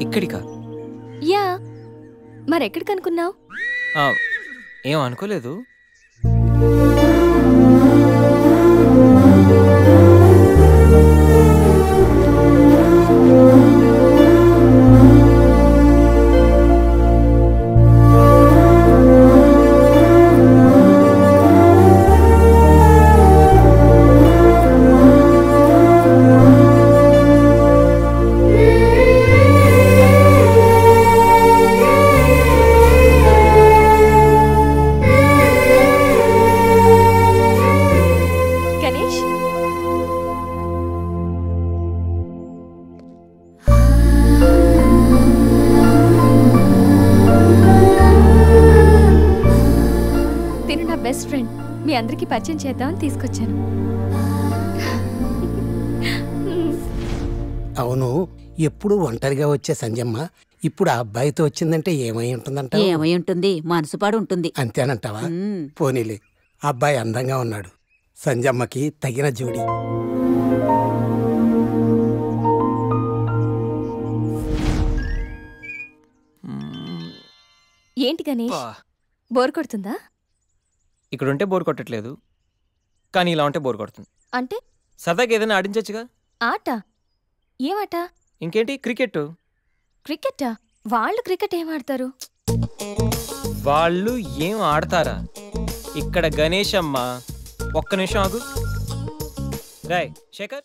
ఇక్కడికా? Yeah, మరెక్కడికి అనుకున్నావు? ఏం అనుకోలేదు. బెస్ట్ ఫ్రెండ్, మీ అందరికీ పరిచయం చేద్దామని తీసుకొచ్చాను. అవును, ఎప్పుడు ఒంటరిగా వచ్చే సంజమ్మ ఇప్పుడు ఆ అబ్బాయితో వచ్చిందంటే ఏమై ఉంటుందంట? ఏమై ఉంటుంది, మనసుపాడు ఉంటుంది. అంతేనంటావా? పోనీలే, అబ్బాయి అందంగా ఉన్నాడు, సంజమ్మకి తగిన జోడి. ఏంటి గణేష్, బోర్ కొడుతుందా? ఇక్కడ ఉంటే బోర్ కొట్టట్లేదు, కానీ ఇలా ఉంటే బోర్ కొడుతుంది. అంటే సరదాగా ఏదైనా ఆడించచ్చుగా. ఆట? ఏమాట? ఇంకేంటి, క్రికెట్. క్రికెటా? వాళ్ళు క్రికెట్ ఏం ఆడతారు? వాళ్ళు ఏం ఆడతారా? ఇక్కడ గణేష్ అమ్మ, ఒక్క నిమిషం ఆగు. రాయ్ శేఖర్.